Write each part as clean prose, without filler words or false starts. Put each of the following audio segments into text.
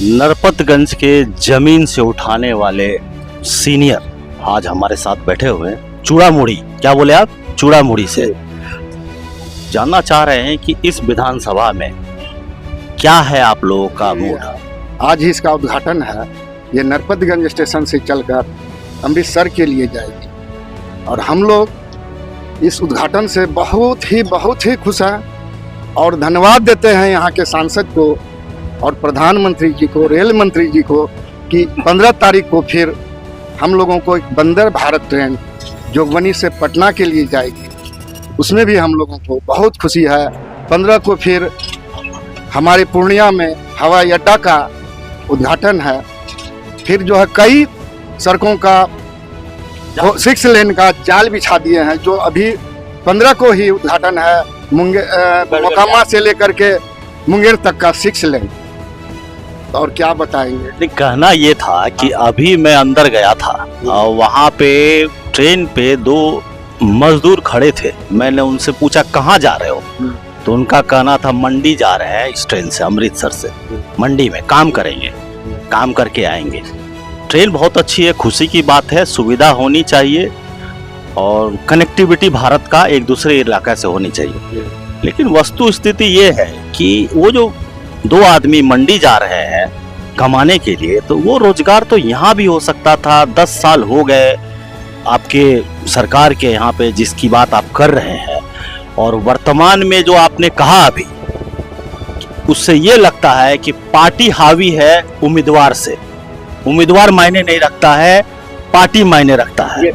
नरपतगंज के जमीन से उठाने वाले सीनियर आज हमारे साथ बैठे हुए हैं। चूड़ामुड़ी, क्या बोले आप? चूड़ामुड़ी से जानना चाह रहे हैं कि इस विधानसभा में क्या है आप लोगों का मूड। आज ही इसका उद्घाटन है। ये नरपतगंज स्टेशन से चलकर अमृतसर के लिए जाएगी और हम लोग इस उद्घाटन से बहुत ही खुश हैं और धन्यवाद देते हैं यहाँ के सांसद को और प्रधानमंत्री जी को, रेल मंत्री जी को कि 15 तारीख को फिर हम लोगों को एक वंदे भारत ट्रेन जोगबनी से पटना के लिए जाएगी। उसमें भी हम लोगों को बहुत खुशी है। 15 को फिर हमारे पूर्णिया में हवाई अड्डा का उद्घाटन है। फिर जो है कई सड़कों का 6 लेन का जाल बिछा दिए हैं, जो अभी 15 को ही उद्घाटन है। मोकामा से लेकर के मुंगेर तक का 6 लेन। और क्या बताएंगे। कहना ये था कि अभी मैं अंदर गया था और वहाँ पे ट्रेन पे 2 मजदूर खड़े थे। मैंने उनसे पूछा कहाँ जा रहे हो, तो उनका कहना था मंडी जा रहे हैं इस ट्रेन से, अमृतसर से मंडी में काम करेंगे, काम करके आएंगे। ट्रेन बहुत अच्छी है, खुशी की बात है, सुविधा होनी चाहिए और कनेक्टिविटी भारत का एक दूसरे इलाके से होनी चाहिए। लेकिन वस्तु स्थिति ये है कि वो जो 2 आदमी मंडी जा रहे हैं कमाने के लिए, तो वो रोजगार तो यहाँ भी हो सकता था। 10 साल हो गए आपके सरकार के यहाँ पे जिसकी बात आप कर रहे हैं, और वर्तमान में जो आपने कहा अभी, उससे ये लगता है कि पार्टी हावी है उम्मीदवार से। उम्मीदवार मायने नहीं रखता है, पार्टी मायने रखता है।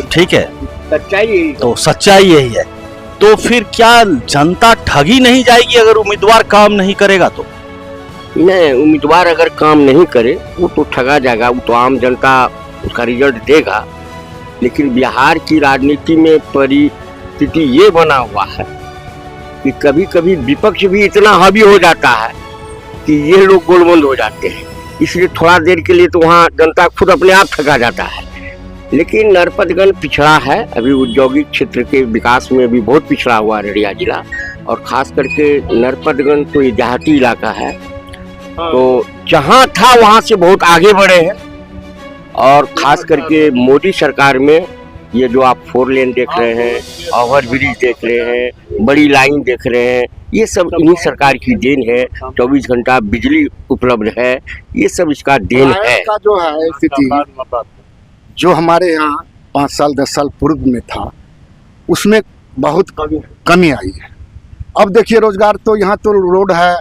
ठीक है, सच्चाई तो सच्चाई यही है। तो फिर क्या जनता ठगी नहीं जाएगी अगर उम्मीदवार काम नहीं करेगा? तो नहीं, उम्मीदवार अगर काम नहीं करे वो तो ठगा जाएगा, वो तो आम जनता उसका रिजल्ट देगा। लेकिन बिहार की राजनीति में परिस्थिति ये बना हुआ है कि कभी कभी विपक्ष भी इतना हावी हो जाता है कि ये लोग गोलबंद हो जाते हैं। इसलिए थोड़ा देर के लिए तो वहाँ जनता खुद अपने आप ठगा जाता है। लेकिन नरपतगंज पिछड़ा है, अभी औद्योगिक क्षेत्र के विकास में भी बहुत पिछड़ा हुआ अररिया जिला, और खास करके नरपतगंज तो ये देहाती इलाका है। तो जहाँ था वहाँ से बहुत आगे बढ़े हैं। और खास करके मोदी सरकार में ये जो आप 4 लेन देख रहे हैं, ओवर ब्रिज देख रहे हैं, बड़ी लाइन देख रहे हैं, ये सब इन्हीं सरकार की देन है। 24 घंटा बिजली उपलब्ध है, ये सब इसका देन है। का जो है स्थिति जो हमारे यहाँ 5 साल 10 साल पूर्व में था, उसमें बहुत कमी आई है। अब देखिए रोजगार तो यहाँ तो रोड है,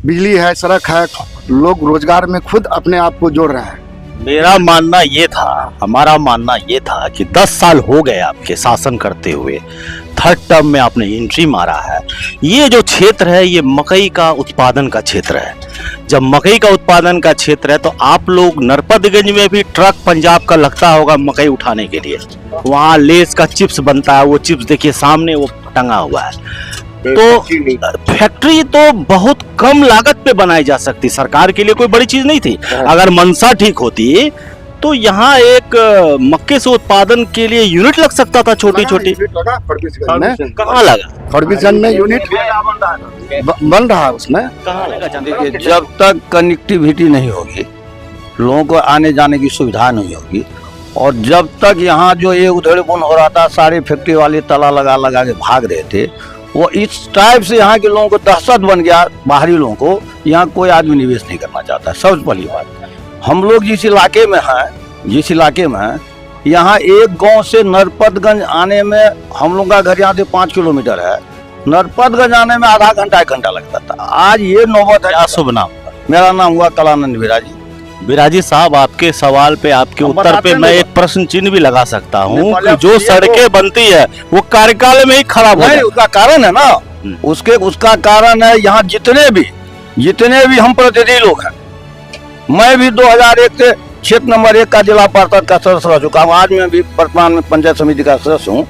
बिजली है, सड़क है, लोग रोजगार में खुद अपने आप को जोड़ रहे हैं। मेरा मानना ये था, हमारा मानना ये था कि 10 साल हो गए आपके शासन करते हुए, 3rd टर्म में आपने एंट्री मारा है। ये जो क्षेत्र है ये मकई का उत्पादन का क्षेत्र है। जब मकई का उत्पादन का क्षेत्र है तो आप लोग नरपतगंज में भी ट्रक पंजाब का लगता होगा मकई उठाने के लिए। वहाँ लेस का चिप्स बनता है, वो चिप्स देखिए सामने वो टंगा हुआ है। तो फैक्ट्री तो बहुत कम लागत पे बनाई जा सकती, सरकार के लिए कोई बड़ी चीज नहीं थी। अगर मंशा ठीक होती तो यहाँ एक मक्के से उत्पादन के लिए यूनिट लग सकता था, छोटी छोटी। कहाँ लगा? फरबिसगंज में यूनिट बन रहा है, उसमें कहाँ लगा? देखिए, जब तक कनेक्टिविटी नहीं होगी, लोगों को आने जाने की सुविधा नहीं होगी, और जब तक यहाँ जो ये उधेड़पुन हो रहा था, सारे फैक्ट्री वाले ताला लगा लगा के भाग रहे थे, वो इस टाइप से यहाँ के लोगों को दहशत बन गया। बाहरी लोगों को यहाँ कोई आदमी निवेश नहीं करना चाहता। सबसे पहली बात, हम लोग जिस इलाके में हैं, यहाँ एक गांव से नरपतगंज आने में, हम लोग का घर यहाँ से 5 किलोमीटर है, नरपतगंज आने में आधा घंटा 1 घंटा लगता था। आज ये नौबत है। शुभ नाम? मेरा नाम हुआ कलानंद बिराजी। बिराजी साहब, आपके सवाल पे, आपके उत्तर पे मैं एक प्रश्न चिन्ह भी लगा सकता हूँ कि जो सड़कें बनती है वो कार्यकाल में ही खराब हो नहीं, उसका कारण है ना, उसका कारण है यहाँ जितने भी हम प्रतिनिधि लोग हैं। मैं भी 2001 से क्षेत्र नंबर 1 का जिला पार्षद का सदस्य रह चुका हूँ। आज मैं भी वर्तमान में पंचायत समिति का सदस्य हूँ।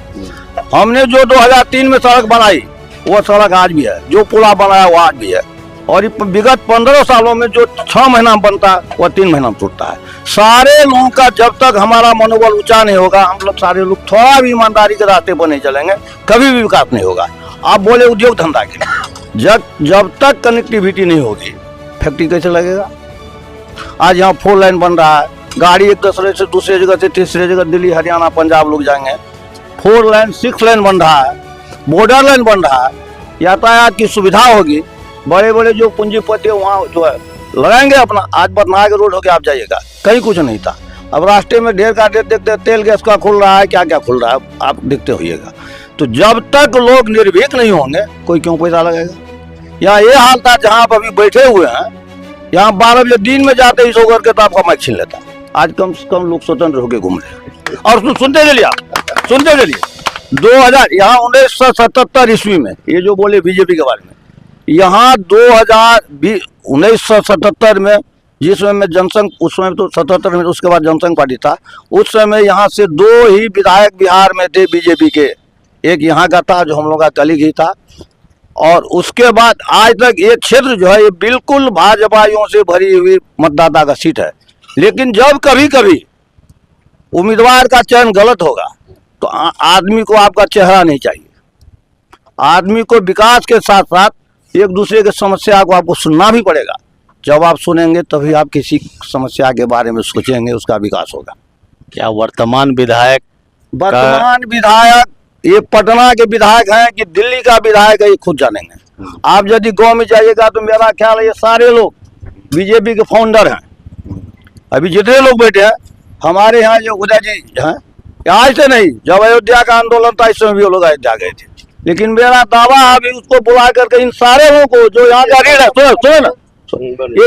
हमने जो 2003 में सड़क बनाई वो सड़क आज भी है, जो पुला बनाया वो आज भी है। और विगत 15 सालों में जो 6 महीना बनता है वो 3 महीना में टूटता है। सारे लोगों का जब तक हमारा मनोबल ऊंचा नहीं होगा, हम लोग सारे लोग थोड़ा भी ईमानदारी के रास्ते पर नहीं चलेंगे, कभी भी विकास नहीं होगा। आप बोले उद्योग धंधा के, जब तक कनेक्टिविटी नहीं होगी फैक्ट्री कैसे लगेगा? आज यहाँ 4 लाइन बन रहा है, गाड़ी एक दूसरे से दूसरे जगह से तीसरे जगह दिल्ली हरियाणा पंजाब लोग जाएंगे। 4 लाइन 6 लाइन बन रहा है, बॉर्डर लाइन बन रहा है, यातायात की सुविधा होगी। बड़े बड़े जो पूंजीपति वहाँ जो है लगाएंगे अपना। आज बदनाम के रोड होके आप जाइएगा, कहीं कुछ नहीं था। अब रास्ते में ढेर का ढेर देखते, तेल गैस का खुल रहा है, क्या क्या खुल रहा है आप देखते होइएगा। तो जब तक लोग निर्भीक नहीं होंगे, कोई क्यों पैसा लगाएगा। यहाँ ये हाल था जहाँ आप अभी बैठे हुए हैं, यहाँ 12 बजे दिन में जाते ही सो करके तो आपका माइक छीन लेता। आज कम से कम लोग स्वतंत्र होकर घूम रहे हैं। और सुनते चलिए आप, सुनते चलिए 2000 यहाँ 1977 ईस्वी में ये जो बोले बीजेपी के बारे में, यहाँ 1977 में जिस समय में जनसंघ, उस समय तो 77 में उसके बाद जनसंघ पार्टी था, उस समय यहाँ से 2 ही विधायक बिहार में थे बीजेपी के। एक यहाँ का था जो हम लोग का कलीग ही था, और उसके बाद आज तक ये क्षेत्र जो है ये बिल्कुल भाजपाइयों से भरी हुई मतदाता का सीट है। लेकिन जब कभी कभी उम्मीदवार का चयन गलत होगा तो आदमी को आपका चेहरा नहीं चाहिए। आदमी को विकास के साथ साथ एक दूसरे की समस्या को आपको सुनना भी पड़ेगा। जब आप सुनेंगे तभी आप किसी समस्या के बारे में सोचेंगे, उसका विकास होगा। क्या वर्तमान विधायक ये पटना के विधायक हैं कि दिल्ली का विधायक है, ये खुद जानेंगे। आप यदि गांव में जाइएगा तो मेरा ख्याल है ये सारे लोग बीजेपी के फाउंडर हैं। अभी जितने लोग बैठे हैं हमारे यहाँ जो उदय जी हैं, आज से नहीं, जब अयोध्या का आंदोलन था इस समय भी वो लोग अयोध्या गए थे। लेकिन मेरा दावा है अभी उसको बुला करके इन सारे लोगों को जो यहाँ का रीढ़ है, सुने ना,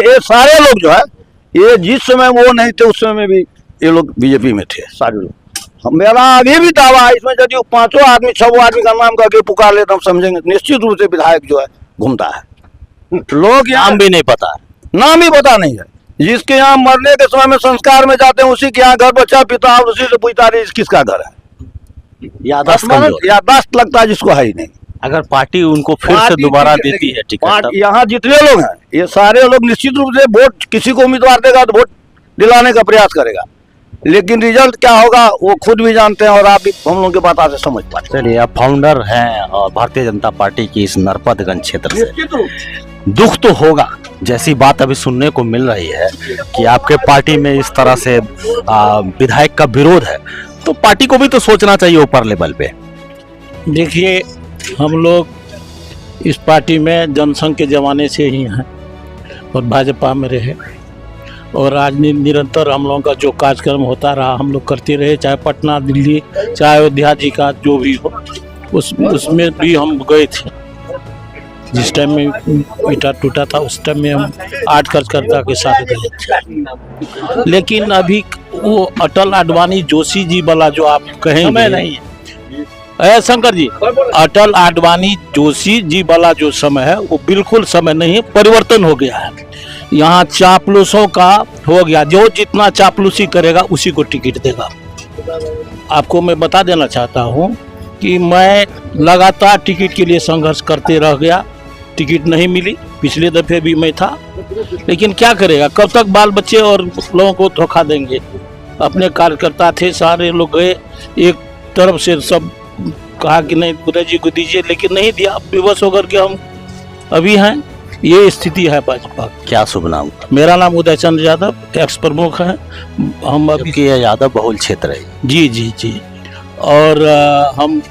ये सारे लोग जो है, ये जिस समय वो नहीं थे उस समय में भी ये लोग बीजेपी में थे सारे लोग। मेरा अभी भी दावा है इसमें यदि 5 आदमी 6 आदमी का नाम करके पुकार ले तो हम समझेंगे निश्चित रूप से विधायक जो है घूमता है। लोग नाम भी नहीं पता, नाम ही पता नहीं है। जिसके यहाँ मरने के समय में संस्कार में जाते हैं उसी के यहाँ घर बच्चा पिता, और उसी से पूछता है किसका घर है। याददाश्त लगता है जिसको है ही नहीं। अगर पार्टी उनको फिर से दोबारा देती है टिकट, यहाँ जितने लोग हैं ये सारे लोग निश्चित रूप से वोट किसी को उम्मीदवार देगा तो वोट दिलाने का प्रयास करेगा। लेकिन रिजल्ट क्या होगा वो खुद भी जानते हैं और आप भी हम लोगों के बात से समझ पाते हैं। चलिए, आप फाउंडर हैं और भारतीय जनता पार्टी की इस नरपतगंज क्षेत्र से दुख तो होगा, जैसी बात अभी सुनने को मिल रही है कि आपके पार्टी में इस तरह से विधायक का विरोध है, तो पार्टी को भी तो सोचना चाहिए ऊपर लेवल पे। देखिए, हम लोग इस पार्टी में जनसंघ के ज़माने से ही हैं और भाजपा में रहे, और राजनीति निरंतर हम लोगों का जो कार्यक्रम होता रहा हम लोग करते रहे, चाहे पटना दिल्ली चाहे अयोध्या जी का जो भी हो, उसमें भी हम गए थे। जिस टाइम में ईटा टूटा था उस टाइम में हम 8 कार्यकर्ता के साथ गए थे। लेकिन अभी वो अटल आडवाणी जोशी जी वाला जो आप कहेंगे नहीं, शंकर जी, अटल आडवाणी जोशी जी वाला जो समय है वो बिल्कुल समय नहीं है, परिवर्तन हो गया है। यहाँ चापलूसों का हो गया, जो जितना चापलूसी करेगा उसी को टिकट देगा। आपको मैं बता देना चाहता हूँ कि मैं लगातार टिकट के लिए संघर्ष करते रह गया, टिकट नहीं मिली, पिछले दफे भी मैं था, लेकिन क्या करेगा, कब तक बाल बच्चे और लोगों को धोखा देंगे। अपने कार्यकर्ता थे, सारे लोग गए, एक तरफ से सब कहा कि नहीं उदय जी को दीजिए, लेकिन नहीं दिया। विवश होकर के हम अभी हैं, ये स्थिति है भाजपा। क्या शुभ नाम? मेरा नाम उदय चंद्र यादव, एक्स प्रमुख है। हम अभी कि यादव बहुल क्षेत्र है। जी जी जी, और हम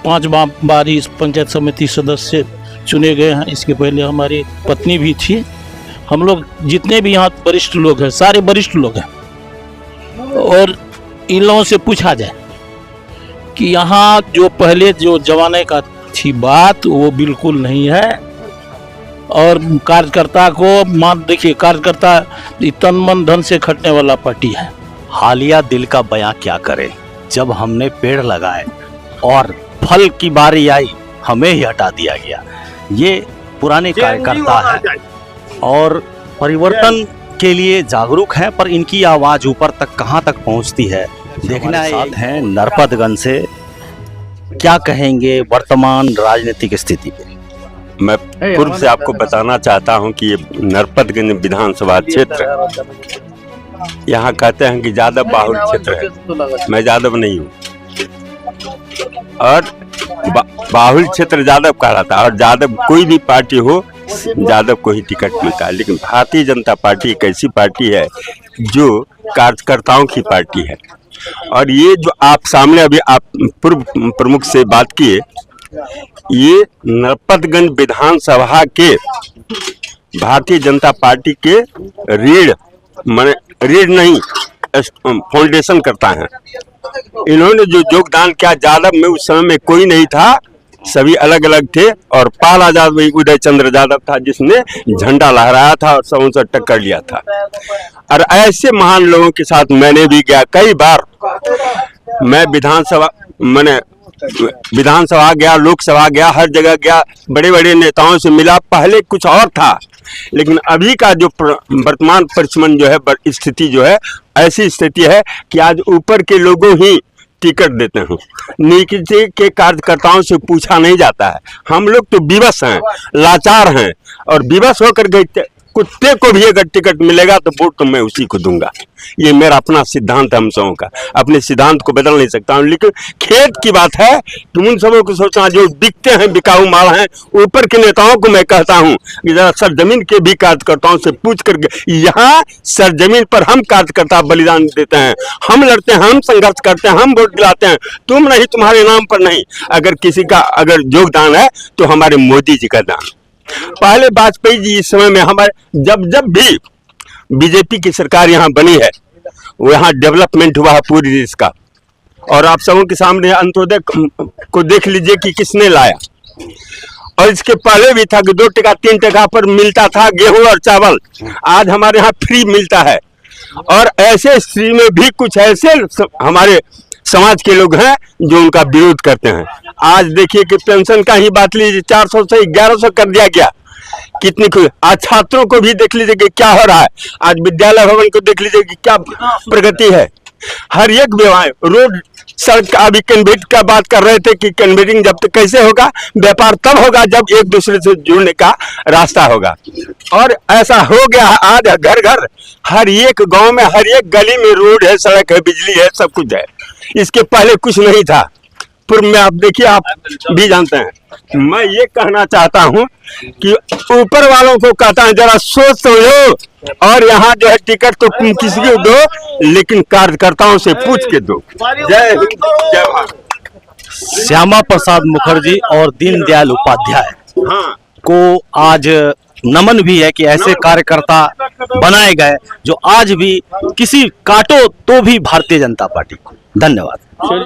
5 बार इस पंचायत समिति सदस्य चुने गए हैं। इसके पहले हमारी पत्नी भी थी। हम लोग जितने भी यहाँ वरिष्ठ लोग हैं सारे वरिष्ठ लोग हैं, और इन लोगों से पूछा जाए कि यहाँ जो पहले जो जमाने का थी बात वो बिल्कुल नहीं है। और कार्यकर्ता को मान देखिए, कार्यकर्ता तन मन धन से खटने वाला पार्टी है। हालिया दिल का बयां क्या करे, जब हमने पेड़ लगाए और फल की बारी आई हमें ही हटा दिया गया। ये पुराने कार्यकर्ता है और परिवर्तन के लिए जागरूक हैं, पर इनकी आवाज ऊपर तक कहां तक पहुंचती है देखना है। नरपतगंज से क्या कहेंगे वर्तमान राजनीतिक स्थिति पे? मैं पूर्व से आपको बताना चाहता हूं कि ये नरपतगंज विधानसभा क्षेत्र, यहाँ कहते हैं कि यादव बाहुल क्षेत्र है। मैं यादव नहीं हूँ, और बाहुल क्षेत्र यादव कहा जाता है। और यादव कोई भी पार्टी हो यादव को ही टिकट मिलता है। लेकिन भारतीय जनता पार्टी एक ऐसी पार्टी है जो कार्यकर्ताओं की पार्टी है। और ये जो आप सामने अभी आप पूर्व प्रमुख से बात किए, ये नरपतगंज विधानसभा के भारतीय जनता पार्टी के रीढ़ नहीं फाउंडेशन करता है। इन्होंने जो योगदान किया, यादव में उस समय में कोई नहीं था, सभी अलग अलग थे। और पाला यादव उदय चंद्र यादव था जिसने झंडा लहराया था और सबों से टक्कर लिया था। और ऐसे महान लोगों के साथ मैंने भी गया कई बार। मैं विधानसभा गया, लोकसभा गया, हर जगह गया, बड़े बड़े नेताओं से मिला। पहले कुछ और था, लेकिन अभी का जो वर्तमान परिस्थिति जो है, स्थिति जो है, ऐसी स्थिति है कि आज ऊपर के लोगों ही टिकट देते हैं, नीचे के कार्यकर्ताओं से पूछा नहीं जाता है। हम लोग तो विवश हैं, लाचार हैं, और विवश होकर गए कुत्ते को भी अगर टिकट मिलेगा तो वोट तो मैं उसी को दूंगा। ये मेरा अपना सिद्धांत है, हम सबों का। अपने सिद्धांत को बदल नहीं सकता हूँ। लेकिन खेत की बात है कि उन सबों को सोचना जो बिकते हैं, बिकाऊ माल हैं। ऊपर के नेताओं को मैं कहता हूँ कि जरा सरजमीन के भी कार्यकर्ताओं से पूछ करके, यहाँ सरजमीन पर हम कार्यकर्ता बलिदान देते हैं, हम लड़ते हैं, हम संघर्ष करते हैं, हम वोट दिलाते हैं। तुम नहीं, तुम्हारे नाम पर नहीं। अगर किसी का अगर योगदान है तो हमारे मोदी जी का दान। पहले वाजपेयी जी इस समय में हमारे जब भी बीजेपी की सरकार यहाँ बनी है, वो यहाँ डेवलपमेंट हुआ है पूरी देश का। और आप सबों के सामने अंत्योदय को देख लीजिए कि किसने लाया। और इसके पहले भी था कि 2 टका 3 टका पर मिलता था गेहूं और चावल, आज हमारे यहाँ फ्री मिलता है। और ऐसे स्थिति में भी कुछ ऐसे हमारे समाज के लोग हैं जो उनका विरोध करते हैं। आज देखिए कि पेंशन का ही बात लीजिए, 400 से 1100 कर दिया गया। कितनी खुशी। आज छात्रों को भी देख लीजिए कि क्या हो रहा है। आज विद्यालय भवन को देख लीजिए कि क्या प्रगति है। हर एक व्यवहार, रोड, सड़क, अभी कन्वेट का बात कर रहे थे कि कन्वेटिंग जब तक कैसे होगा, व्यापार तब होगा जब एक दूसरे से जुड़ने का रास्ता होगा। और ऐसा हो गया। आज घर घर, हर एक गांव में, हर एक गली में रोड है, सड़क है, बिजली है, सब कुछ है। इसके पहले कुछ नहीं था। पूर्व में आप देखिए, आप भी जानते हैं। मैं ये कहना चाहता हूँ कि ऊपर वालों को कहता है जरा सोच समझो, और यहाँ जो है टिकट तो तुम किसी को दो, लेकिन कार्यकर्ताओं से पूछ के दो। जय हिंद, जय भारत। श्यामा प्रसाद मुखर्जी और दीनदयाल उपाध्याय को आज नमन भी है कि ऐसे कार्यकर्ता बनाए गए जो आज भी किसी काटो तो भी भारतीय जनता पार्टी को। धन्यवाद।